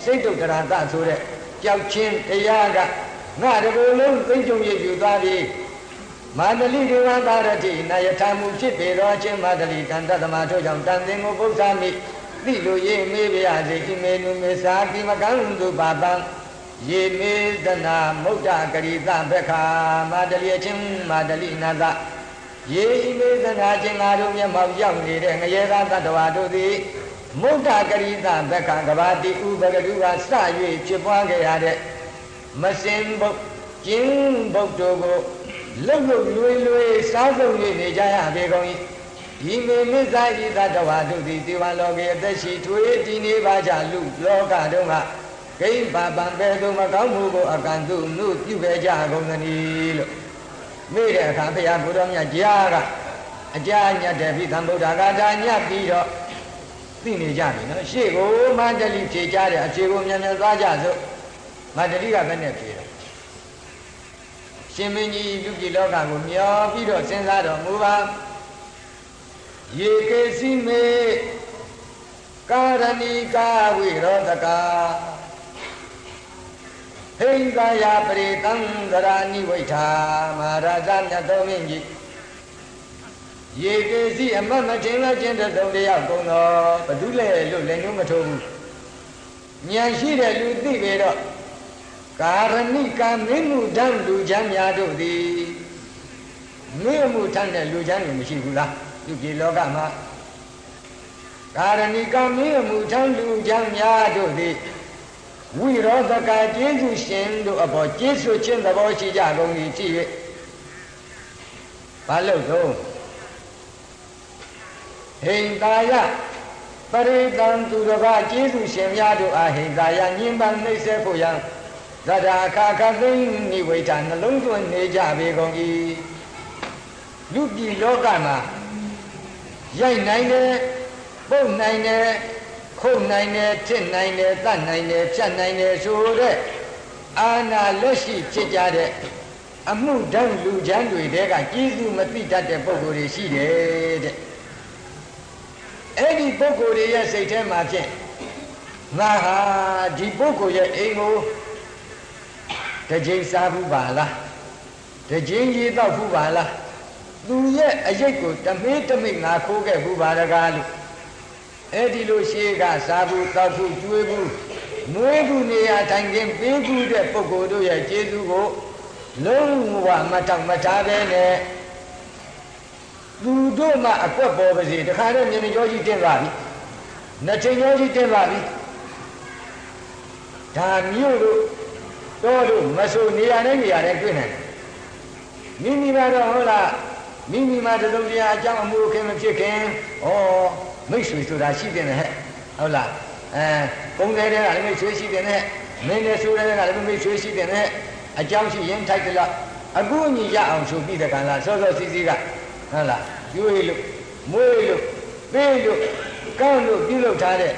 စိတ်တုတ်တရာသဆိုတဲ့ကြောက်ချင်းတရားကငါတကူလုံးသိကြုံရယူသွားပြီမာတလိဒေဝသာရတိနာယထာမှုဖြစ်ပေတော်ချင်းမာတလိကံတသမထို့ကြောင့်တန်သင်ကိုပု္ပ္ပာမိသိလိုရေးမေးပြရစေဣမေနုမေသာကိမကံသူပါပံယေမေသနာမုဒ္ဒဂရိသဘက္ခာမာတလိအချင်းမာတလိနာသယေဣမေသနာချင်းငါတို့မျက်မှောက်ရောက်နေတဲ့ငရေသာတတ္တဝါတို့သည်မုဒ္ဒဂရိသဘက္ခာကဘာတိဥပဂတုကစ၍ဖြစ်ပွားခဲ့ရတဲ့မစင်ဘုတ်ကျင်းဘုတ်တို့ကိုလှုပ်လှုပ်လွေလွေစားဆုံး၍နေကြရပေကုန်၏ဤမေမစ္စာဤသတ္တဝါတို့သည်ဒီဝလောကေအသက်ရှိထွေးတည်နေပါကြလူလောကတုံးကဂိမ့်ပါပံပဲသို့မကောင်းမှုကိုအကန့်သူနှုတ်ပြုခဲ့ကြကုန်သနည်းလို့မိတဲ့အခါဘုရားဘုရားမြတ်ကြားကအကြညတ်တဲ့ပြီသံဗုဒ္ဓဂါထာညတ်ပြီးတော့သိနေကြပြီနော်ရှေ့ကိုမန္တလိဖြေကြတဲ့အခြေကိုမြန်မြန်သွားကြစို့မန္တလိကဘယ်နဲ့ဖြေတယ်ရှင်မင်းကြီးလူပြည်လောကကိုမျောပြီးတော့စဉ်းစားတော်မူပါယေကေစီမေကာရဏီကာဝိရောဓကာဟိန္ဒယပရိတံသရာနိဝိထာမဟာရာဇမြတ်တော်မင်းကြီးယေကေစီအမတ်မချင်းလည်းချင်းတဲ့တုံတရားကုန်တော်ဘဒုလဲလို့လည်းညှိုးမထိုးဘူးဉာဏ်ရှိတဲ့လူသိပေတော့ကာရဏိကမင်းမှုတန်းလူချမ်းများတို့သည်မင်းမှုထမ်းတဲ့လူချမ်းတွေမရှိဘူးလားလူပြည်လောကမှာကာရဏိကမင်းမှုထမ်းလူချမ်းများတို့သည်ဝိရောဓကကျေးဇူးရှင်တို့အပေါ်ကျေးဇူးချင်းသဘောရှိကြကုန်၏ကြည့်၍ဘာလို့တော့ဟိန္တာယပရိတံသူတစ်ပါးကျေးဇူးရှင်များတို့အားဟိန္တာယညင်ပန်းနှိမ့်ဆက်ဖို့ရန်သဒ္ဒါခါခသိနိဝိထာနှလုံးသွင်းနေကြပေကုန်၏လူပြည်လောကမှာရိုက်နိုင်တယ်ပုတ်နိုင်တယ်ခုတ်နိုင်တယ်ထစ်နိုင်တယ်တတ်နိုင်တယ်ဖြတ်နိုင်တယ်ဆိုတဲ့အာနာလက်ရှိဖြစ်ကြတဲ့အမှုတန်းလူချမ်းတွေတဲကကျေးဇူးမသိတတ်တဲ့ပုဂ္ဂိုလ်တွေရှိတယ်တဲ့အဲ့ဒီပုဂ္ဂိုလ်တွေရဲ့စိတ်ထဲမှာဖြင့်ငါဟာဒီပုဂ္ဂိုလ်ရဲ့အိမ်ကိုတစ်ကြိမ်စားဘူးပါလားတစ်ကြိမ်ရေတောက်ဘူးပါလားသူရဲ့အရိတ်ကိုတမေးတမိတ်ငါခိုးခဲ့ဘူးပါတကားလို့အဲ့ဒီလိုရှေးကစားဘူးတောက်ဘူးကျွေးဘူးနွေးဘူးနေရာထိုင်ခင်းပေးဘူးတဲ့ပုဂ္ဂိုလ်တို့ရဲ့ကျေးဇူးကိုလုံးဝမတောက်မထားပဲနဲ့သူတို့မှအကွက်ပေါ်ပါစေတခါတော့မျက်နှာကြောကြီးတင်ပါပြီနှစ်ချိန်ကြောကြီးတင်ပါပြီဒါမြို့တို့တော်တို့မဆိုနေရာနဲ့နေရာနဲ့တွေ့နိုင်မိမိကတော့ဟုတ်လားမိမိမှာတစုံတရာအကြောင်းအမှုခင်မဖြစ်ခင်ဩမိတ်ဆွေဆိုတာရှိတယ်ဟဲ့ဟုတ်လားကုန်းတဲ့ကလည်းမိတ်ဆွေရှိတယ်နဲ့မင်းနဲ့ဆိုတဲ့ကလည်းမိတ်ဆွေရှိတယ်နဲ့အကြောင်းရှိရင်ထိုက်တယ်လားအခုညီရအောင်ဆိုပြီးတဲ့ကံလားစောစောစီးစီးကဟုတ်လားကျွေးလို့မွေးလို့ပေးလို့ကောင်းလို့ပြုလုပ်ထားတဲ့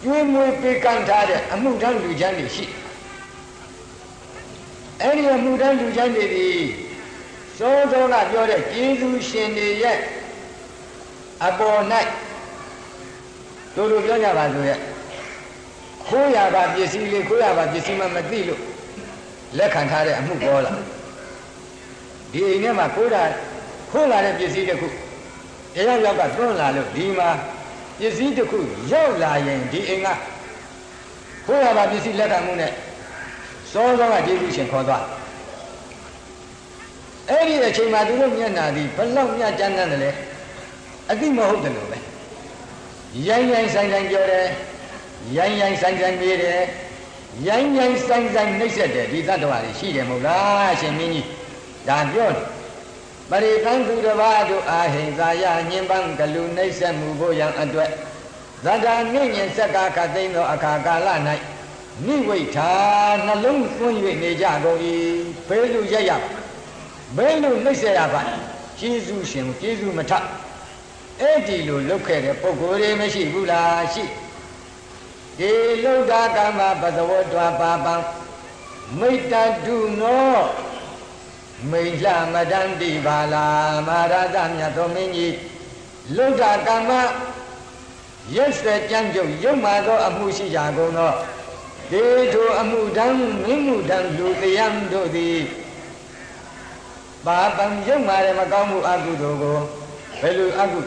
ကျွေးမွေးပေးကမ်းထားတဲ့အမှုထမ်းလူချမ်းတွေရှိအဲ့ဒီအမှုထမ်းလူချမ်းတွေဒီစောစောကပြောတဲ့ကျေးဇူးရှင်တွေရဲ့အပေါ်၌တို့လိုပြောကြပါဆိုရဲ့ခိုးရပါပစ္စည်းလေးခိုးရပါပစ္စည်းမှမသိလို့လက်ခံထားတဲ့အမှုပေါ်လာဒီအိမ်ထဲမှာခိုးလာတဲ့ပစ္စည်းတစ်ခုတယောက်ယောက်ကသွန်းလာလို့ဒီမှာပစ္စည်းတစ်ခုရောက်လာရင်ဒီအိမ်ကခိုးရပါပစ္စည်းလက်ခံမှုနဲ့စောစောကကျေးဇူးရှင်ခေါ်သွားအဲ့ဒီအချိန်မှာသူတို့မျက်နှာဒီဘလောက်မြတ်ကျမ်းတယ်လေအတိမဟုတ်တယ်လို့ပဲရိုင်းရိုင်းဆိုင်ဆိုင်ပြောတယ်ရိုင်းရိုင်းဆိုင်ဆိုင်ပြေးတယ်ရိုင်းရိုင်းဆိုင်ဆိုင်နှိမ့်ဆက်တယ်ဒီသတ္တဝါတွေရှိတယ်မဟုတ်လားအရှင်မင်းကြီးဒါပြောတယ်ပရိသံသူတစ်ပါးတို့အာဟိန္စာယညင်ပန်းကလူနှိမ့်ဆက်မှုဖို့ရန်အတွက်သတ္တာနိညင်စက္ကခသိမ့်သောအခါကာလ၌နိဝိထာနှလုံးသွင်း၍နေကြကုန်၏ဘယ်လိုရရဘယ်လိုနှိမ့်ဆက်ရပါကျေးဇူးရှင်ကျေးဇူးမထအဲ့ဒီလိုလုပ်ခဲ့တဲ့ပုဂ္ဂိုလ်တွေမရှိဘူးလားရှိဒီလုဒ္ဓကမ္မပသဝတ္တပါပံမိတ္တတုနောမိလှမတန္တိပါလာမဟာရသမြတ်တော်မင်းကြီးလုဒ္ဓကမ္မ ရက်ဆက်ကြမ်းကြုတ်ရုပ်မာသောအမှုရှိကြကုန်သောဒေထိုအမှုတန်းမင်းမှုတန်းလူတရားတို့သည်ဘာပံရုပ်မာတဲ့မကောင်းမှုအကုသိုလ်ကိုဘယ်လိုအကု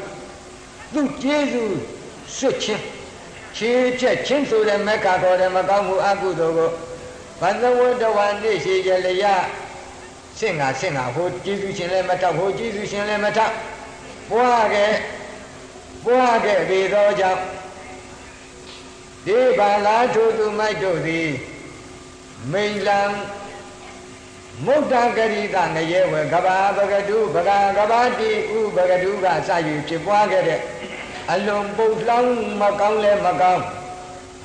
သူကျေးဇူးဆွတ်ချင်းခြေချက်ချင်းဆိုတဲ့မက္ခခေါ်တဲ့မကောင်းမှုအကုသိုလ်ကိုဘန္တဝတ္တဝါနေရှိကြလျာဆင့်ငါဟိုကျေးဇူးရှင်လည်းမထောက်ဟိုကျေးဇူးရှင်လည်းမထောက်ပွားခဲ့ပေသောကြောင့်ဒီဘာလာထိုသူမိုက်တို့သည်မိန်လံမုဒ္ဒဂရိတငရဲဝေကဘာပကတုပကာကဘာတိဥပကတုကစ၍ဖြစ်ပွားခဲ့တဲ့အလွန်ပုတ်လောင်းမကောင်းလဲမကောင်း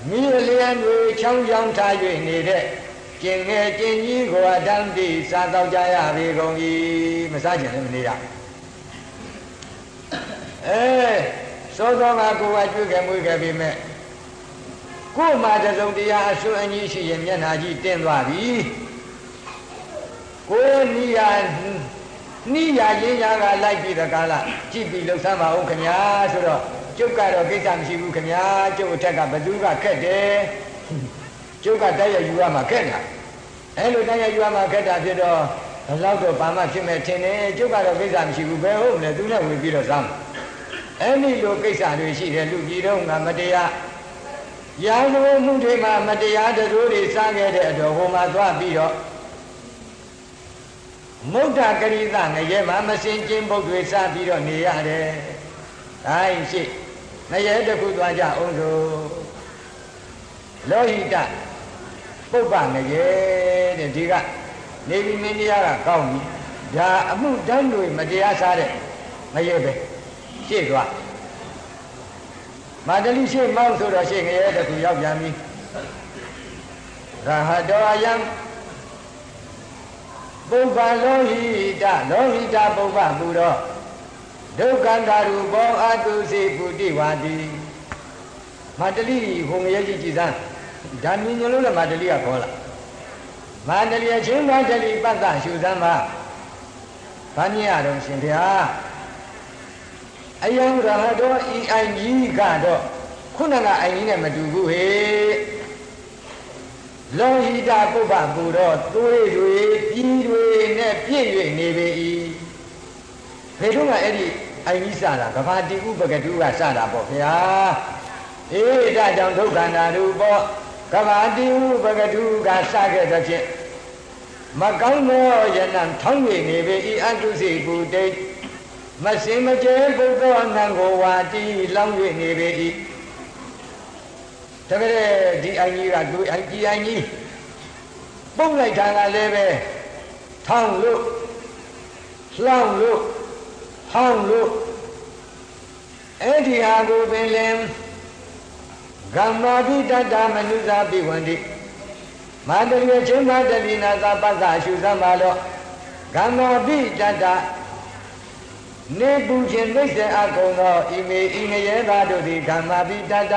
မိလျံတွေချောင်းချောင်းထား၍နေတဲ့ကျင်ငယ်ကျင်ကြီးကိုအတန်းတိစားတော့ကြရပေကုန်၏မစားချင်လည်းမနေရစောစောကကိုယ်ကကျွေးခဲ့မွေးခဲ့ပြီမဲ့ကိုယ်မှာတစုံတရားအစွမ်းအကြီးရှိရင်မျက်နှာကြီးတင်းသွားပြီကိုယ်နီးရရင်းရကလိုက်ပြီးတကားလားကြည့်ပြီးလှုပ်ဆမ်းပါဦးခင်ဗျာဆိုတော့ကျုပ်ကတော့ကိစ္စမရှိဘူးခင်ဗျာကျုပ်အထက်ကဘသူကခက်တယ်ကျုပ်ကတိုက်ရယူရမှာခက်တာအဲ့လိုတိုက်ရယူရမှာခက်တာဖြစ်တော့ဘယ်တော့တော့ဘာမှဖြစ်မဲ့ထင်တယ်ကျုပ်ကတော့ကိစ္စမရှိဘူးဘယ်ဟုတ်လဲသူနဲ့ဝင်ပြီးတော့စမ်းအဲ့ဒီလိုကိစ္စတွေရှိတယ်လူကြီးတော့ငါမတရားရာဇဝမှုတွေမှာမတရားတို့တွေစားခဲ့တဲ့အတော်ဟိုမှာသွားပြီးတော့မုဒ္ဒဂရိတငရဲမှာမစင်ကျင်းပုတ်တွေစားပြီးတော့နေရတယ်။ဒါရှိငရဲတစ်ခုသွားကြအောင်ဆိုလောဟိတပုပ္ပငရဲတဲ့ဒီကနေပြီးမင်းတရားကကောင်းပြီ။ဒါအမှုတန်းတွေမတရားစားတဲ့ငရဲပဲရှေ့သွားမာတလိရှေ့မောင်းဆိုတော့ရှေ့ငရဲတစ်ခုရောက်ပြန်ပြီ။ရဟတောအယံပုပ္ပလောဟိတပုပ္ပပူရောဒုက္ခန္တာရူဘောအတုစေပုတိဝါတိမာတလိဟိုငရဲကြီးကြည်စမ်းဒါမြင်ကြလို့လည်းမာတလိကခေါ်လာမာတလိအချင်းမာတလိပတ္တရှုစမ်းပါဘာမြင်ရတော့ရှင်ဗျာအယံရဟတောဤအိုင်ကြီးကတော့ခုနကအိုင်ကြီးနဲ့မတူဘူးဟေ့လောဟိတပုပ္ပပူတော့သွေးတွေပြည်တွေနဲ့ပြည့်၍နေပေ၏ဘယ်တော့မှအဲ့ဒီအိုင်ကြီးစတာကဘာတိဥပကတုကစတာပေါ့ဗျာအေးဒါကြောင့်ဒုက္ခန္တာရူပေါ့ကဘာတိဥပကတုကစခဲ့တဲ့ဖြင့်မကောင်းသောယနံထောင်း၍နေပေ၏အတုစိပုတိမစင်မကျဲပုဂ္ဂောနံကိုဝါတိလောင်း၍နေပေ၏တကယ်ဒီအိုင်ကြီးကသူအိုင်ကြီးပုံလိုက်တာကလည်းပဲထောင်းလို့လှောင်းလို့ဟောင်းလို့အဲ့ဒီဟာကိုပင်လင်ကမ္မာပိတ္တမနုဇာပိဝန္တိမာတရိချင်းမာတရိနာသာပသရှုသမှာတော့ကမ္မာပိတ္တနေပူခြင်းသိစေအကုန်သောဤမေဤငရဲသားတို့သည်ကမ္မာပိတ္တ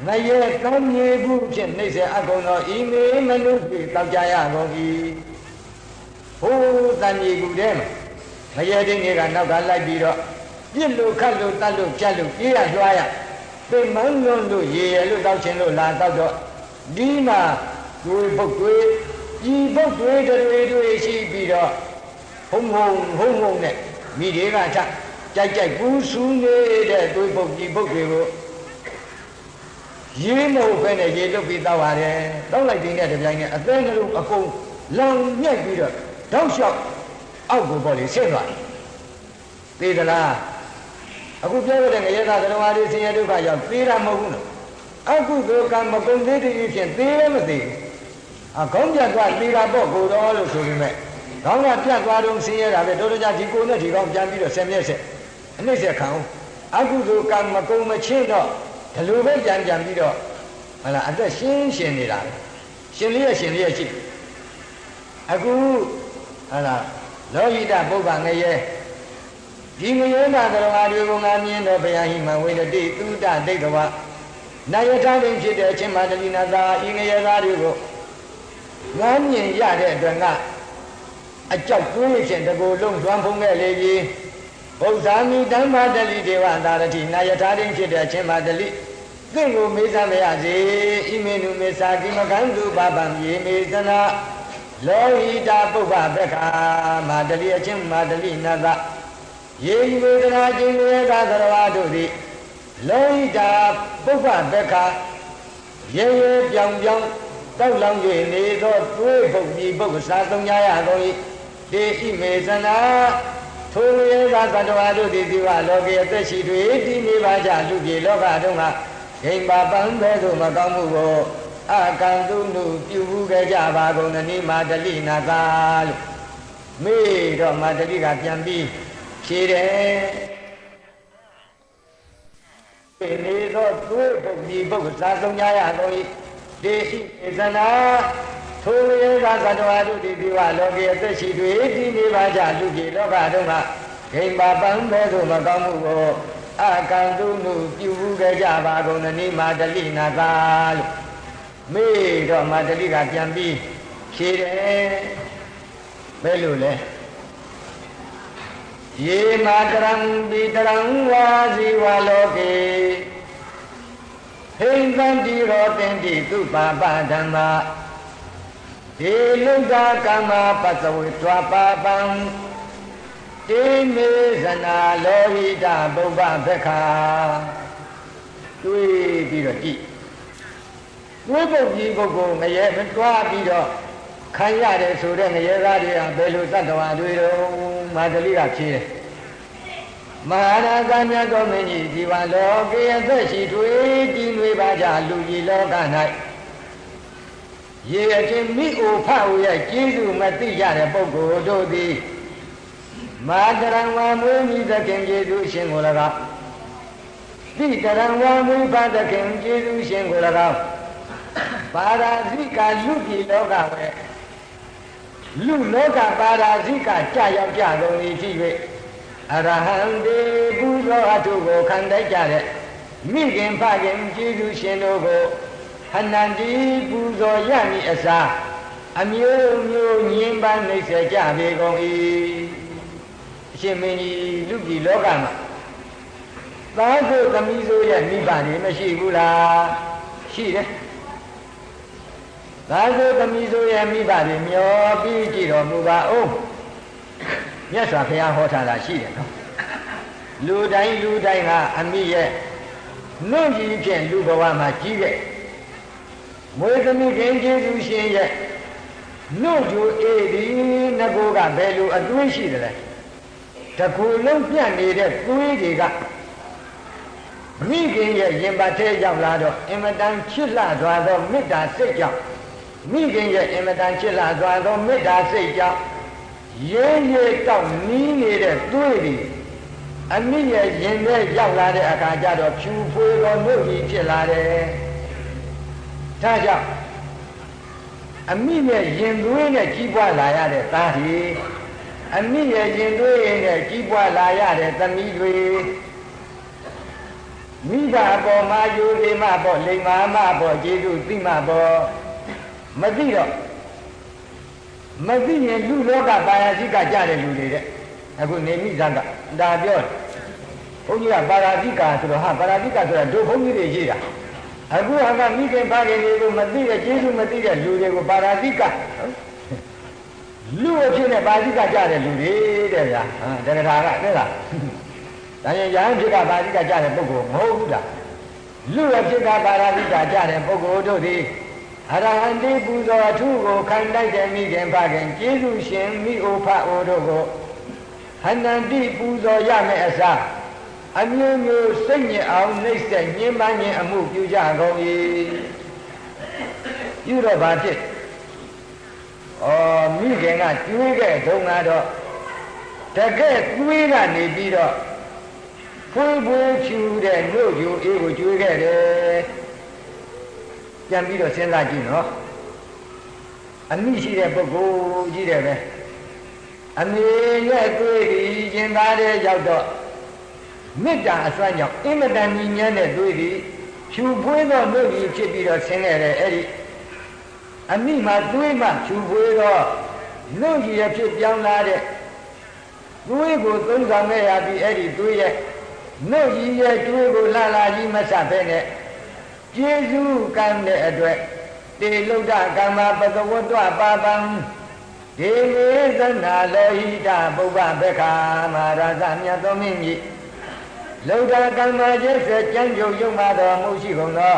ငရဲတောင်းမြေဘူးဖြင့်နှိမ့်စေအကုန်သောဤမေမနုတွေတောက်ကြရကုန်၏ဟိုးတန်မြေကူထဲမှာငရဲတင်းတွေကနောက်ကလိုက်ပြီးတော့ပြစ်လို့ခတ်လို့တတ်လို့ဖြတ်လို့ပြေးရလွှားရပိမန်းလွန်းလို့ရေရလို့တောက်ခြင်းလို့လာတောက်တော့ဒီမှာတွေပုတ်တွေဤပုတ်တွေရှိပြီးတော့ဟုံနဲ့မိတွေကထကြိုက်ကူးဆူးနေတဲ့တွေပုတ်ဤပုတ်တွေကိုရေမဟုတ်ပဲနဲ့ရေလွတ်ပြီးတောက်ရတယ်တောက်လိုက်တဲ့တပြိုင်နဲ့အသေးနှလုံးအကုန်လောင်ညက်ပြီးတော့တောက်လျှောက်အောက်ကိုပေါ်လေဆင်းသွားတယ်သိသလားအခုပြောရတဲ့ငရဲသားတော်ဟာဒီဆင်းရဲဒုက္ခရောက်သေးတာမဟုတ်ဘူးနော်အခုဒုက္ခမကုန်သေးတဲ့ဖြင့်သေးလည်းမသေးဘူးခေါင်းပြတ်သွားသေးတာပေါ့ကိုတော်လို့ဆိုပေမဲ့ခေါင်းကပြတ်သွားတော့ဆင်းရဲတာပဲတို့တို့ကြဒီကိုနဲ့ဒီကောင်ပြန်ပြီးတော့ဆက်မျက်ဆက်အနှိမ့်ဆက်ခံအောင်အခုဒုက္ခမကုန်မချင်းတော့ဒီလိုပဲပြန်ပြီးတော့ဟလာအသက်ရှင်းနေတာရှင်လေးရရှိအခုဟလာလောဟိတပုပ္ပငရဲဒီငရဲနာတော်ဟာတွေကိုငါမြင်တော့ဘုရားဟိမဝိတတိသုတဒိဋ္ဌဝနာယထာပင်ဖြစ်တဲ့အချင်းမတလိနာသာဤငရဲသားတွေကိုငါမြင်ရတဲ့အတွက်ကအကြောက်တွေးဖြင့်တကူလုံးသွမ်းဖုံးခဲ့လေပြီ ဗုဒ္ဓမီဓမ္မတလိဒေဝသာရတိနာယထာရင်းဖြစ်တဲ့အချင်းမတလိသင်ကိုမေးစမ်းမရစေဣမေနုမေသာကိမကံသူပါပံယေမေသနာလောဟိတာပုပ္ပဘက္ခာမာတလိအချင်းမာတလိနတယေဝေဒနာခြင်းဝေကသရဝတို့သည်လောဟိတာပုပ္ပဘက္ခာရေရေပြောင်ပြောင်တောက်လောင်၍နေသောသွေးပုတ်ပြီးပုတ်စားသုံးကြရကုန်၏တေဣမေသနာထိုဝေကသတ္တဝါတို့သည်ဒီဝလောကေအသက်ရှိတွေတည်နေပါကြလူပြေလောကတုံးကဂိမ္မာပံဘဲသို့မကောင်းမှုကိုအကံတုနုပြုမှုကြကြပါကုန်သနိမာတလိနာသာလို့မေးတော့မာတလိကပြန်ပြီးဖြေတယ်နေသောသွေးပုတ်ပြီးပုတ်စားသုံးကြရကုန်၏တေဣမေသနာထိုဝေကသတ္တဝါတို့သည်ဒီဝလောကေအသက်ရှိတွေတည်နေပါကြလူပြေလောကတုံးကဂိမ္မာပံဘဲသို့မကောင်းမှုကိုအကံတုနုပြုမှုကြကြပါကုန်သနိမာတလိနာသာလို့မေးတော့မာတလိကပြန်ပြီးဖြေတယ်ဘယ်လိုလဲယေမာတရံပိတရံဝါဇီဝလောကေဟိန္တံတိရောတင်တိသူပါပဓမ္မာဒေလုဒ္ဒကာမပသဝေတွာပါပံတေမေဇနာလောဟိတပုပ္ပဘက္ခာတွေးပြီးတော့ကြည့်တွေးပုတ်ကြီးပုဂ္ဂိုလ်ငရဲမတွားပြီးတော့ခံရတယ်ဆိုတဲ့ငရဲသားတွေကဘယ်လိုသတ္တဝါတွေတော့မာတလိကဖြေတယ်မဟာရာဇမြတ်တော်မင်းကြီးဒီဝလောကေအသက်ရှိတွေတည်နေပါကြလူကြီးလောက၌ရေအချင်းမိအိုဖဝရဲ့ကျေးဇူးမသိကြတဲ့ပုဂ္ဂိုလ်တို့သည်မာတရံဝါမွေးမိသခင်ကျေးဇူးရှင်ကို၎င်းတိတရံဝါမွေးဖသခင်ကျေးဇူးရှင်ကို၎င်းပါရာဇိကလူပြည်လောကပဲလူလောကပါရာဇိကကြာရောက်ကြကုန်၏ဖြစ်၍အရဟံတေဘုရောအထုကိုခံတိုက်ကြတဲ့မိခင်ဖခင်ကျေးဇူးရှင်တို့ကိုဟနန္တိပူဇော်ရမည်အစားအမျိုးမျိုးညင်ပန်းနှိမ့်ဆက်ကြပေကုန်၏အရှင်မင်းကြီးလူပြည်လောကမှာသားကိုသမီးဆိုရဲ့မိဘတွေမရှိဘူးလားရှိတယ်သားကိုသမီးဆိုရဲ့မိဘတွေမျောပြီးကြည့်တော်မူပါဦးမြတ်စွာဘုရားဟောထားတာရှိတယ်နော်လူတိုင်းကအမိရဲ့နှုတ်ကြီးဖြင့်လူဘဝမှာကြီးခဲ့မွေသမီးခင်ကျေးဇူးရှင်ရဲ့နှုတ်ကြိုအေးဒီငကိုကဘယ်လိုအသွေးရှိတယ်လဲတကူလုံးပြတ်နေတဲ့သွေးတွေကမိခင်ရဲ့ရင်ပတ်ထဲရောက်လာတော့အင်မတန်ချစ်လှစွာသောမေတ္တာစိတ်ကြောင့်မိခင်ရဲ့အင်မတန်ချစ်လှစွာသောမေတ္တာစိတ်ကြောင့်ရေးရေးတောက်နီးနေတဲ့သွေးတွေအမိရဲ့ရင်ထဲရောက်လာတဲ့အခါကျတော့ဖြူဖွေးသောနှုတ်ကြီးဖြစ်လာတယ်။ဒါကြောင့်အမိရဲ့ရင်သွေးနဲ့ကြီးပွားလာရတဲ့သားတွေအမိရဲ့ရင်သွေးနဲ့ကြီးပွားလာရတဲ့သမီးတွေမိဘအပေါ်မှာယူလိမပေါ်လိမ္မာမပေါ်ကျေးဇူးသိမပေါ်မသိတော့မသိရင်လူလောကပါရဇိကကြတဲ့လူတွေတဲ့အခုနေမိဇကဒါပြောဘုန်းကြီးကပါရဇိကဆိုတော့ဟာပါရဇိကဆိုတာဒုဘုန်းကြီးတွေရှိတာအခုဟာကမိခင်ဖခင်တွေကိုမသိတဲ့ကျေးဇူးမသိတဲ့လူတွေကိုပါရဇိကလူအဖြစ်နဲ့ပါရဇိကကြတဲ့လူတွေတဲ့ဗျာတက္ကထာကတဲ့လားဒါရင်ရဟန်းဖြစ်ကပါရဇိကကြတဲ့ပုဂ္ဂိုလ်မဟုတ်ဘူးလားလူအဖြစ်ကပါရဇိကကြတဲ့ပုဂ္ဂိုလ်တို့သည်အရဟံတိပူဇော်အထုကိုခံတိုက်တဲ့မိခင်ဖခင်ကျေးဇူးရှင်မိအိုဖအိုတို့ကိုဟန္တန္တိပူဇော်ရမယ်အစားအမျိုးမျိုးစိတ်ညစ်အောင်နှိမ့်ဆက်ညှဉ်းပန်းခြင်းအမှုပြုကြကုန်၏ပြုတော့ဘာဖြစ်မိခင်ကကျွေးခဲ့တုန်းကတော့တကယ်ကျွေးကနေပြီးတော့ဖွေးဖွေးဖြူတဲ့နှုတ်ကြိုအေးကိုကျွေးခဲ့တယ်ပြန်ပြီးတော့စဉ်းစားကြည့်နော်အမိရှိတဲ့ပုဂ္ဂိုလ်ကြီးတယ်ပဲအမေရဲ့တွေ့ပြီးရင်သားတဲ့ရောက်တော့မေတ္တာအစွမ်းကြောင့်အင်မတန်ညီညွတ်တဲ့တွေ့ပြီးဖြူဖွေးသောနှုတ်ကြီးဖြစ်ပြီးတော့ဆင်းခဲ့တယ်အဲ့ဒီအမိမှာတွေးမှဖြူဖွေးသောနှုတ်ကြီးရဖြစ်ပြောင်းလာတဲ့ သွေးကိုသုံးဆောင်ခဲ့ရပြီးအဲ့ဒီသွေးရဲ့နှုတ်ကြီးရဲ့သွေးကိုလှလာကြီးမဆက်ပဲနဲ့ကျေးဇူးကံတဲ့အတွက်တေလုဒ္ဒကမ္မပကဝတ္တပါပံဒေမေသနာလောဟိတပုဗ္ဗဘက္ခာမဟာရသမြတ်သောမင်းကြီးလုဒ္ဒကမ္မကျေးဇူးကြံ့ကြုံယုံမှတော်မူရှိကုန်သော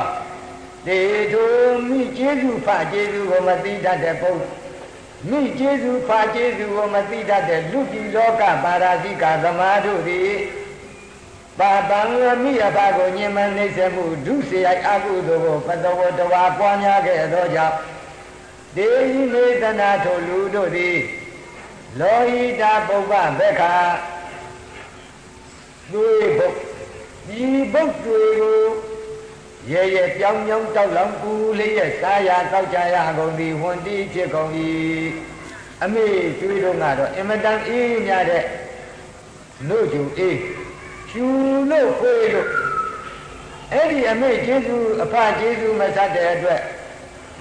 တေထုမိကျေးဇူးဖကျေးဇူးကိုမသိတတ်တဲ့ပုဂ္ဂိုလ်မိကျေးဇူးဖကျေးဇူးကိုမသိတတ်တဲ့လူပြည်လောကပါရာဇိကသမားတို့သည်ပါပံမိအဘကိုညင်မနှိမ့်ဆက်မှုဒုစရိုက်အကုသိုလ်ကိုပတဝတဝါပွားများခဲ့သောကြောင့်ဒေဟိမေတနာထိုလူတို့သည်လောဟိတပုဗ္ဗဘက္ခာသွေးဘုတ်ဒီဘုတ်တွေကိုရဲရဲပြောင်းပြောင်းတောက်လောင်ပူလေးရဲ့စားရတောက်ကြရကုန်သည်ဝန်တီးဖြစ်ကုန်၏အမေကျွေးတော့ကတော့အင်မတန်အေးမြတဲ့လို့ကျူအေးကျူလို့ဖွေးလို့အဲ့ဒီအမေကျေးဇူးအဖကျေးဇူးမဆက်တဲ့အတွက်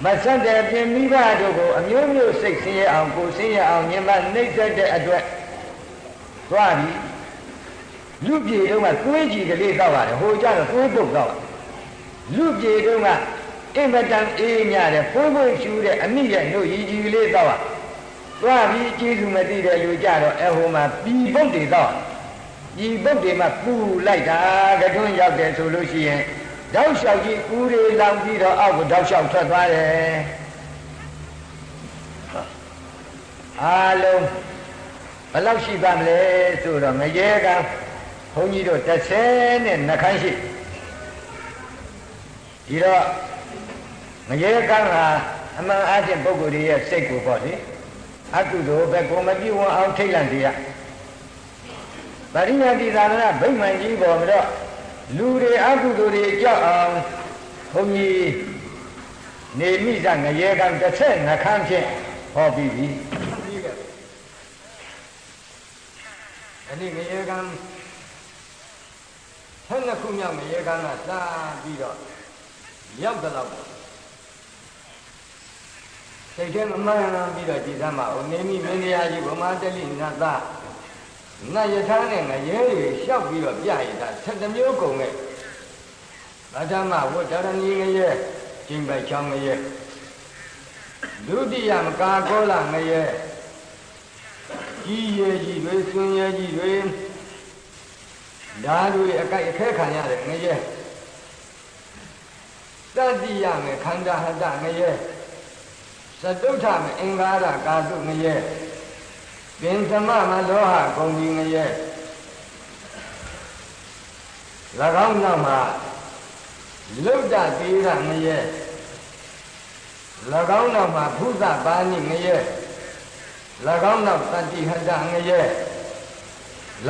မဆက်တဲ့ပြင်မိဘတို့ကိုအမျိုးမျိုးစိတ်ဆင်းရဲအောင်ကိုယ်ဆင်းရဲအောင်ညင်မနှိမ့်ဆက်တဲ့အတွက်သွားပြီလူပြေတုံးကသွေးကြည်ကလေးတောက်ရတယ်ဟိုကြတော့သွေးပုတ်တောက်လူပြေတုံးကအင်မတန်အေးမြတဲ့ဖွေးဖွေးရှူတဲ့အမိရဲ့နှုတ်ရည်ကြည်ကလေးတောက်သွားပြီကျေးဇူးမသိတဲ့လူကြတော့အဟိုမှာပြည်ပုတ်တွေတောက်ဒီပုတ်တွေမှာပူလိုက်တာကတွန်းရောက်တယ်ဆိုလို့ရှိရင်တောက်လျှောက်ကြီးဦးတွေလောင်ပြီးတော့အောက်ကိုတောက်လျှောက်ထွက်သွားတယ်အားလုံးဘယ်လောက်ရှိပါမလဲဆိုတော့ငရဲကဘုန်းကြီးတို့30နဲ့နှခမ်းရှိဒီတော့ငရဲကဟာအမှန်အားဖြင့်ပုဂ္ဂိုလ်ရဲ့စိတ်ကိုပေါ့လေအကုသိုလ်ပဲကိုမပြည့်ဝအောင်ထိတ်လန့်တရားပရိယတိသာရဗိမာန်ကြီးပေါ်မှာတော့လူတွေအကုသိုလ်တွေကြောက်အောင်ဘုန်းကြီးနေမိစငရဲကံ30နှခမ်းဖြင့်ဟောပြီးပြီအဲ့ဒီငရဲကံ12ခုမြောက်ငရဲကံကစပြီးတော့ရောက်တော့စိတ်ထဲမမှန်ပြီးတော့ကြည်သမ်းပါဦးနေမိမင်းတရားကြီးဗမာတလိနတ်သားနတ်ယထာနဲ့ငရဲတွေလျှောက်ပြီးတော့ပြရတာ7မျိုးကုန်နဲ့ဗဒ္ဓမဝတ္တရဏီငရဲကျင်းပိုက်ချောင်းငရဲဒုတိယမကာကောလငရဲကြီးရဲကြီးတွေဆွင်ရဲကြီးတွေဓာတွေအကြိုက်အခဲခံရတဲ့ငရဲတတိယမေခန္ဓာဟတငရဲသတုထမေအင်္ဂါရကာတုငရဲပင်သမမလောဟဂုံဒီငရဲ၎င်းနောက်မှာလုဒ္ဒတိရငရဲ၎င်းနောက်မှာဘုဇပါဏိငရဲ၎င်းနောက်တတိဟတငရဲ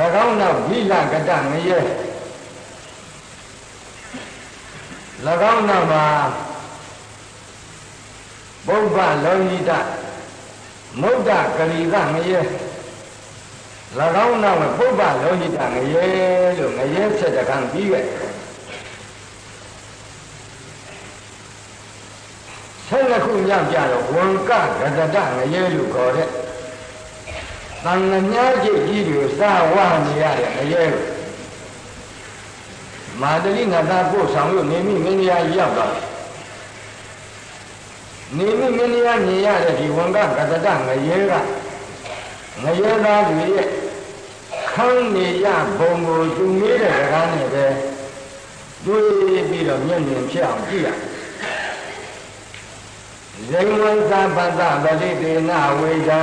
၎င်းနောက်ဝိလကတငရဲ၎င်းနောက်မှာဘုဗ္ဗလောဟိတမုဒ္ဒကရိကငရဲ၎င်းနောက်မှာပုဗ္ဗလောဟိတငရဲလို့ငရဲ7ခန်းပြီးခဲ့12ခုမြောက်ကြတော့ဝံကဂတတငရဲလို့ခေါ်တဲ့သံဃာများကြီးတွေစားဝါနေရတဲ့ငရဲလို့မာတလိနတ်သားပို့ဆောင်လို့နေမိမင်းကြီးရောက်တော့နေမိမင်းကြီးမြင်ရတဲ့ဒီဝံကဂတတငရဲကငရဲသားတွေရဲ့ခန်းနေရဘုံကိုသူမေးတဲ့စကားနဲ့ပဲတွေးပြီးတော့မျက်မြင်ဖြစ်အောင်ကြည့်ရဇိဝံသဗ္ဗတဗလိတေနဝေဒံ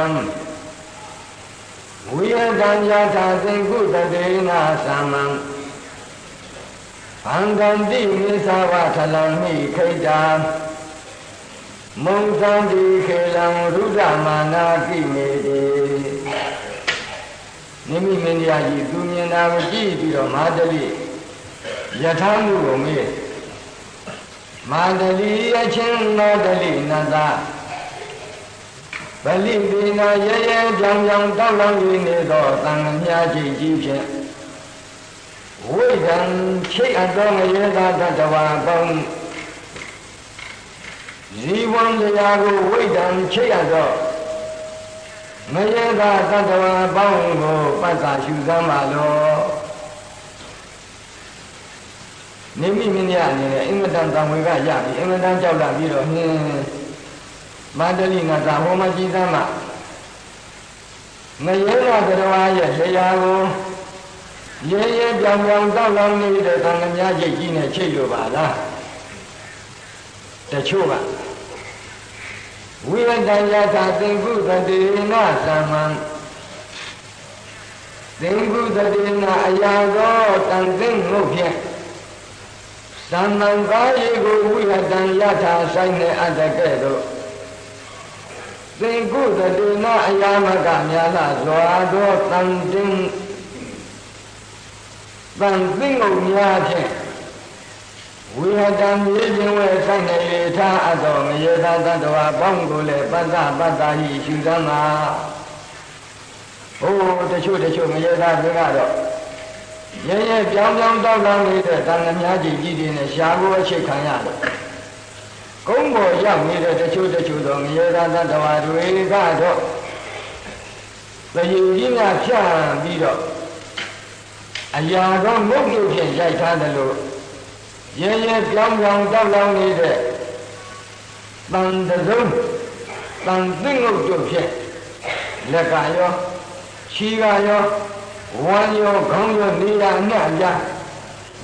ဝိယတံယထာသိကုတတေနသမံဘန္တန္တိမိသဝထလံမိခိတာမုံသံတိခေလံရုဒ္ဓမာနာတိမေတိနိမိမင်းကြီးကြီးသူမြင်တာကိုကြည့်ပြီးတော့မာတလိယထာမှုကိုမေးမာတလိအချင်းမာတလိနန္တာဗလိပိနာရဲရဲကြောင်ကြောင်တောက်လောင်ရင်းနေသောသံဃာများကြီးကြီးဖြင့်ဝိဒံချိတ်အပ်သောငရဲသားတတဝါပေါင်းဇီဝံတရားကိုဝိဒံချိတ်အပ်သော မယေသာသတ္တဝါပေါင်းကိုပတ်သာရှုစမ်းပါလို့နိမိမိညာအနေနဲ့အင်္ဂတံတံဝေကရပြီအင်္ဂတံကြောက်လာပြီးတော့မန္တလိနာသာဟောမကြည်သမ်းမှာမယေသာသတ္တဝါရဲ့တရားကိုရဲရဲပြောင်ပြောင်တောက်လောင်နေတဲ့သံဃာများကြီးကြီးနဲ့ချိတ်လို့ပါလားတချို့ကဝိရတယထာသင်္ကုသတေနသမံသင်္ကုသတေနအရာသောတန်သိငုတ်ဖြင့်သမံကာယေကိုဝိရတယထာဆိုင်နေအပ်တဲ့ကဲ့သို့သင်္ကုသတေနအရာမကများလားဇွာသောတန်သိတန်သိငုတ်များဖြင့်ဝိဟတံမြေခြင်းဝဲဆိုင်နေရထားအပ်တော်မယေသာသတ္တဝါပေါင်းကိုလည်းပတ္တပတ္တာဟိရှုသမ်းမှာဟိုတချို့မယေသာတွေကတော့ရဲရဲပြောင်းပြောင်းတောက်တောက်နေတဲ့တန်ခါများကြီးကြီးတွေနဲ့ရှားဖို့အချိန်ခံရတယ်ကုန်းပေါ်ရောက်နေတဲ့တချို့တော့မယေသာသတ္တဝါတွေကတော့သရေကြီးများဖြန့်ပြီးတော့အရာတော်မုတ်တို့ဖြင့်ရိုက်ထားတယ်လို့ရဲရဲပြောင်းပြောင်းတောက်လောင်နေတဲ့တန်တစုံတန်သိငုတ်တို့ဖြင့်လက်ကရောခြေကရောဝမ်းရောခေါင်းရောနေရာအနှံ့အပြား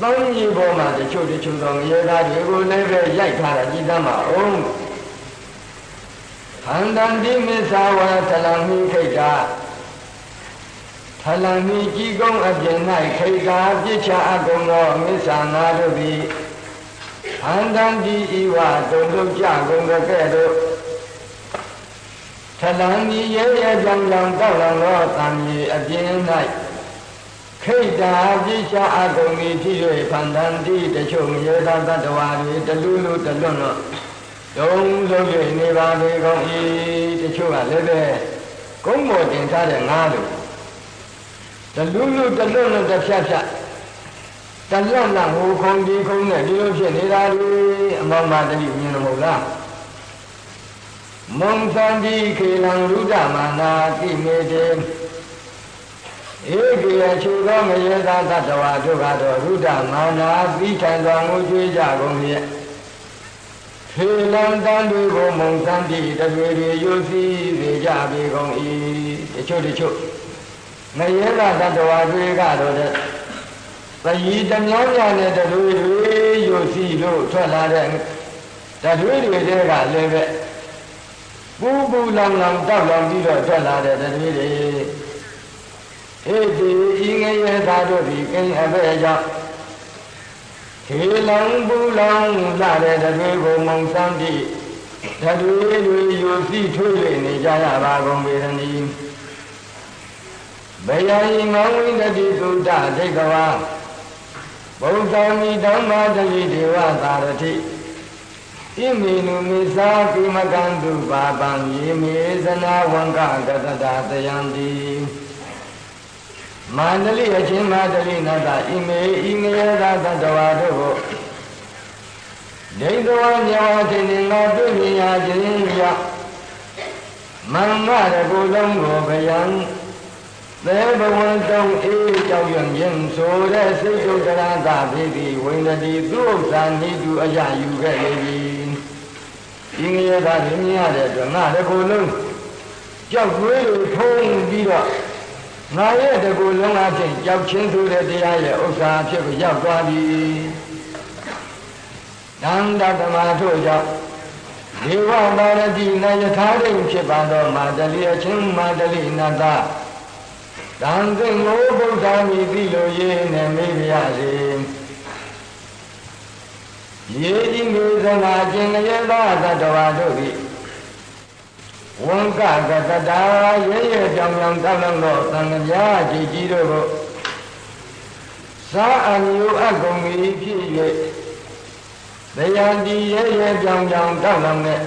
သုံးကြီးပေါ်မှာတချို့သောငရေသားတွေကိုလည်းပဲရိုက်ထားတာကြည်သမ်းပါအောင်ခန္ဓာတိမစ္ဆာဝါသလံမိခိတ္တာထလံမိကြီးကုန်းအပြင်၌ခိတ္တာပြစ်ချအကုန်သောမစ္ဆာနာတို့သည်ခန္ဓာတိဤဝတုံတို့ကြကုန်ကဲ့သို့ထလံမိရဲရဲပြောင်ပြောင်တောက်လောင်သောတံမြေအပြင်၌ခိတ္တာပြစ်ချအကုန်၏ဖြစ်၍ခန္ဓာတိတချို့မြေသာတ္တဝါတွေတလူလူတလွတ်တော့တုံးလုံး၍နေပါလေကုန်၏တချို့ကလည်းပဲကုန်းပေါ်တင်ထားတဲ့ငါးတို့တလူလူတလွတ်လို့တစ်ဖြတ်ဖြတ်တလန့်လန့်ဟိုခုံဒီခုံနဲ့ဒီလိုဖြစ်နေတာလေအမောင်မတတိမြင်လို့မဟုတ်လားမုံသံဒီခေလံရုဒ္ဓမာနာတိမေတေဧကေယချူသောမယေသာသတ္တဝါတို့ကတော့ရုဒ္ဓမာနာပြီးထိုင်စွာငိုကြွေးကြကုန်ရဲ့ခေလံတန်တွေကိုမုံသံဒီတတွေတွေယူစီစေကြပေကုန်၏တချို့မယေသာသတ္တဝါတွေကတော့တဲ့သยีတမြောင်းများနဲ့တတွေယူစီလို့ထွက်လာတဲ့တတွေတွေကလည်းပဲပူပူလောင်လောင်တောက်လောင်ပြီးတော့ထွက်လာတဲ့တတွေတွေဧတိဤငရေသာတို့သည်ကိန်းအဘဲကြောင့်ခေလောင်ပူလောင်လာတဲ့တတွေကိုမုံစမ်းတိတတွေယူစီထွေးနေကြရပါကုန်ပေသနည်းဘယံဤမောဝိတတိသုဒ္ဓဒိဋ္ဌဝါဗုဒ္ဓံဤဓမ္မတတိဒေဝသာရတိဣမေနုမေသာကိမကံတုပါပံယေမေဇနာဝံကကတတတယံတိမန္တလိအချင်းမန္တလိနတဣမေဤငရေသာတတဝါတို့ကိုဒိဋ္ဌဝါမြောထင်ငါတွေ့မြင်ရခြင်းကြောင့်မင်္ဂရကုလုံးကိုဗယံသေဘဝံတုံအေးကြောက်ရွံ့ခြင်းဆိုတဲ့စိတ်တို့တရားသာဖြစ်ပြီးဝိန္ဒတိသူဥစ္စာနိတုအရာယူခဲ့လေပြီဒီငရေသာမြင်ရတဲ့အတွက်ငါတကူလုံးကြောက်သွေးကိုထုံးပြီးတော့ငါရဲ့တကူလုံးအဖြစ်ကြောက်ချင်းဆိုတဲ့တရားရဲ့ဥစ္စာဖြစ်ကိုရောက်သွားပြီတန်တတမထို့ကြောင့်ဒေဝပါရတိနယထာရိဖြစ်ပါသောမာတလိအချင်းမာတလိနတတန်သိငိုဗုဒ္ဓမီတိလိုရေးနဲ့မေးပြရစေရေကြီးမေဇနာကျင်ရေသာတတဝါတို့သည်ဝံကကတတာရဲရဲပြောင်ပြောင်တောင်းတော့သံဃာကြီးကြီးတို့ကိုသာအမျိုးအကုန်၏ဖြစ်၍တရားဒီရဲရဲပြောင်ပြောင်တောင်းတဲ့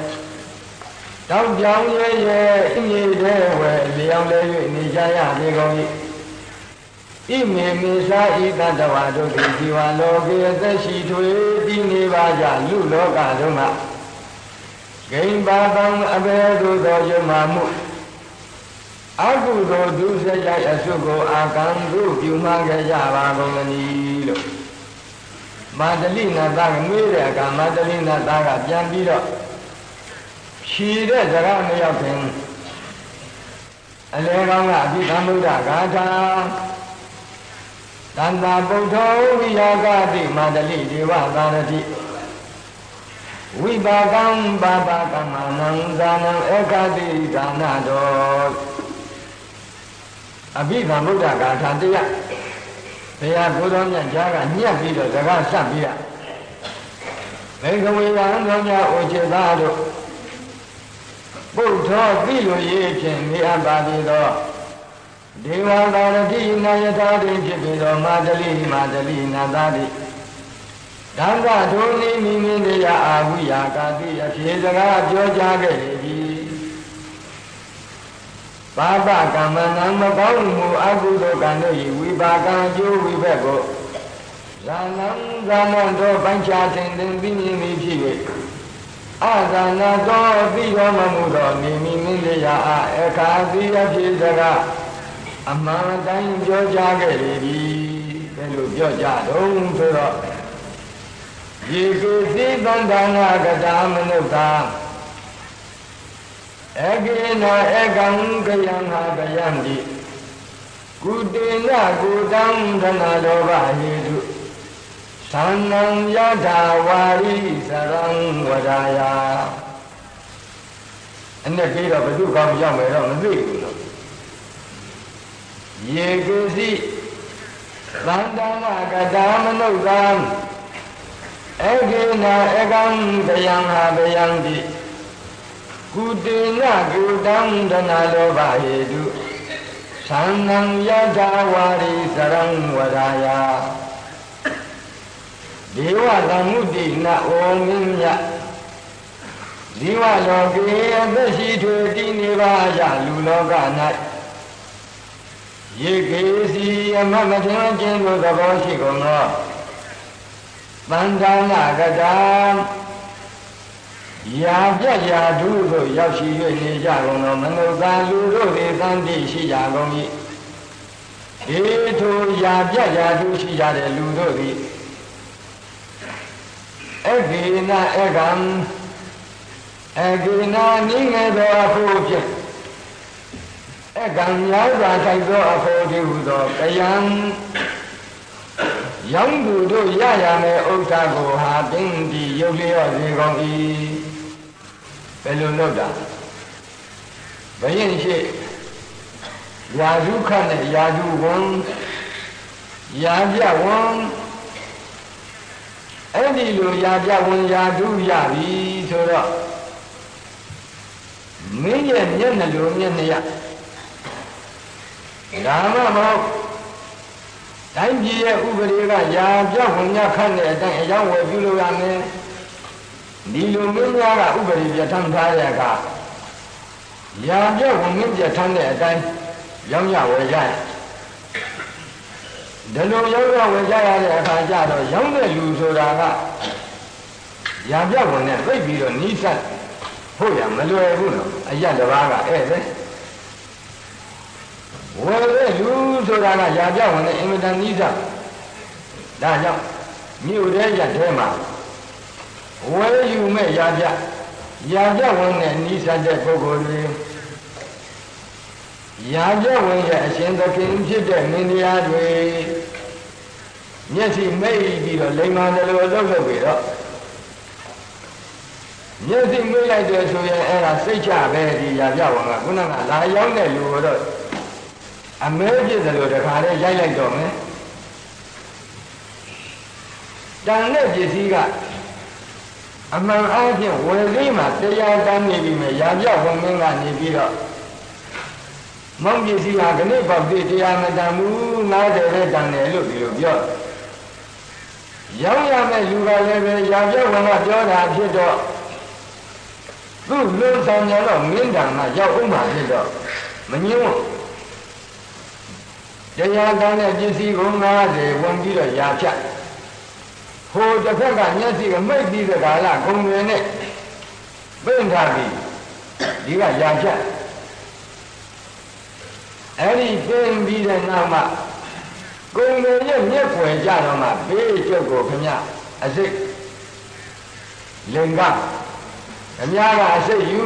တောက်ပြောင်ရဲရဲအင်းကြီးတဲ့ဝဲလျောင်းလဲ၍နေကြရပေကုန်၏ဣမေမေသာဤတတဝါတို့သည်ဒီဝါလောကေသက်ရှိထွေတည်နေပါကြလူလောကတို့မှာဂိမ်ပါပံအဘဲသို့သောယမမှု အကုသိုလ်ဒုစရိုက်အစွတ်ကိုအာကံတို့ပြုမှန်းခဲ့ကြပါကုန်သနည်းလို့မာတလိနာသားကမွေးတဲ့အခါမာတလိနာသားကပြန်ပြီးတော့ဖြီတဲ့စကားမရောက်ခင်အလေကောင်းကအဘိဓမ္မုဒ္ဒဂါထာတန္တာပုထုံဝိယာကတိမာတလိဒေဝသာရတိဝိပါကံပါပကမနံဇာနံဧကတိဒါနတော်အဘိဓမ္မုဒ္ဒဂါထာတရားဘုရားကိုယ်တော်မြတ်ကြားကညှက်ပြီးတော့စကားဆက်ပြီးရမေခဝေကံတော်များအိုချေသားတို့ပုဒ်တော်သိလို့ရေးဖြင့်နေအပ်ပါသည်သောဒေဝသာရတိနာယထာတိဖြစ်ပြီးသောမာတလိနာသာတိဓမ္မဒုနိမိမိတရားအာဝိယာကာတိအဖြေစကားပြောကြားခဲ့သည်ပါပကမ္မနံမကောင်းမှုအကုသိုလ်ကံတို့၏ဝိပါကံအကျိုးဝိဘက်ကိုဇာနံတို့ပိုင်းခြားခြင်းသိမြင်သည်ဖြစ်၍အာဇာနတော်သိတော်မမူသောမိမိမင်းတရားအားအခါသီးအဖြစ်စကားအမှန်တိုင်းပြောကြားခဲ့သည်ဘယ်လိုပြောကြတော့ဆိုတော့ယေကုသိသန္တာနာကတာမနုဿာဧကေနာဧကံကယံဟာကယံတိကုတေနကုတံဓနာလောဘဟေတုသံနံယထာဝါရိသရံဝဒါယအနဲ့ပြီးတော့ဘုသူကောင်းရောက်မယ်တော့မသိဘူးနော်ယေကုသိသန္တာနာကတာမနုဿာဧကေနာဧကံကယံဟာကယံတိကုတေနကုတံဓနာလောဘဟေတုသံနံယထာဝါရိသရံဝဒါယဒေဝသမုဒိနာဩမင်းမြတ်ဇီဝလောကေအသက်ရှိထွေတည်နေပါရလူလောက၌ယေကေစီအမမထင်ခြင်းကိုသဘောရှိကုန်သောသန္တာနာကတာယာပြရာဓုသို့ရောက်ရှိ၍နေကြကုန်သောမနုဿာလူတို့သည်သံတိရှိကြကုန်၏ဧထိုယာပြရာဓုရှိကြတဲ့လူတို့သည်ဧကေနာဧကံဧကေနာနိငယ်သောအဖို့ဖြင့်ဧကံများစွာထိုက်သောအဖို့တည်းဟူသောကယံရောင်းသူတို့ရရမယ်ဥစ္စာကိုဟာပင်ဒီရုပ်လျော့စေကုန်၏ဘယ်လိုလုပ်တာဘယင်းရှိယာဓုခနဲ့ယာဓုဝန်ယာပြဝန်အဲ့ဒီလိုယာပြဝန်ယာဓုရပြီဆိုတော့မင်းရဲ့မျက်နှာလိုမျက်နှာရဒါမှမဟုတ်တိုင်းပြည်ရဲ့ဥပဒေကယာပြဝန်ညာခန့်တဲ့အတိုင်းအကြောင်းဝယ်ပြုလို့ရမယ်ဒီလိုမျိုးများကဥပဒေပြဋ္ဌာန်းထားတဲ့အခါယာပြဝန်မြင့်ပြဋ္ဌာန်းတဲ့အတိုင်းရောင်းရဝယ်ရဒီလိုရောင်းရဝယ်ကြရတဲ့အခါကျတော့ရောင်းတဲ့လူဆိုတာကယာပြဝန်နဲ့သိပြီးတော့နီးစပ်ဖို့ရမလွယ်ဘူးနော်အရတစ်ပါးကအဲ့ဒါဝယ်တဲ့လူဆိုတာကယာပြဝန်နဲ့အင်မတန်နီးစပ်ဒါကြောင့်မြို့ထဲရထဲမှာဝယ်ယူမဲ့ယာပြဝန်နဲ့နီးစပ်တဲ့ပုဂ္ဂိုလ်တွေယာပြဝန်ရဲ့အရှင်သခင်ဖြစ်တဲ့မင်းတရားတွေမျက်စိမိတ်ပြီးတော့လိမ္မာတယ်လို့အလုပ်လုပ်ပြီးတော့မျက်စိမိတ်လိုက်တယ်ဆိုရင်အဲ့ဒါစိတ်ချပဲဒီယာပြဝန်ကခုနကလာရောက်တဲ့လူတော့အမဲဖြစ်တယ်လို့တခါလေးရိုက်လိုက်တော့မယ်တန်တဲ့ပစ္စည်းကအမှန်အားဖြင့်ဝယ်လေးမှာတရားတန်းနေပြီမဲ့ယာပြဝန်မင်းကနေပြီးတော့မောင်ပစ္စည်းဟာခဏပေါက်သေးတရားမတန်ဘူး90ပဲတန်တယ်လို့ဒီလိုပြောရောင်းရမဲ့လူကလည်းပဲယာပြဝန်ကပြောတာဖြစ်တော့သူ့လုံးဆောင်ရတော့မင်းတန်ကရောက်ဥမှာဖြစ်တော့မငြင်းဘူးတရားတန်းတဲ့ပစ္စည်းကို90ဝင်ပြီးတော့ယာဖြတ်ဟိုတစ်ဖက်ကမျက်စိကမိတ်ပြီးတဲ့ကာလဂုံတွေနဲ့ပင့်ထားပြီးဒီကယာဖြတ် အဲ့ဒီပြင်ပြီးတဲ့နောက်မှကိုယ်ငယ်ရဲ့မျက်ွယ်ကြတော့မှဘေးကျုပ်ကိုခမအစိတ်လင်္ကာခမကအစိတ်ယူ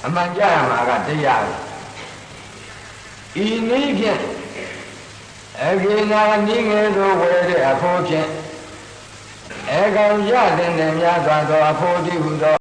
အမှန်ကြရမှာကတရားဤနည်းဖြင့်အကိနာနည်းငယ်သို့ဝယ်တဲ့အဖို့ဖြင့်အကောင်ရတဲ့များစွာသောအဖို့တိဟုသော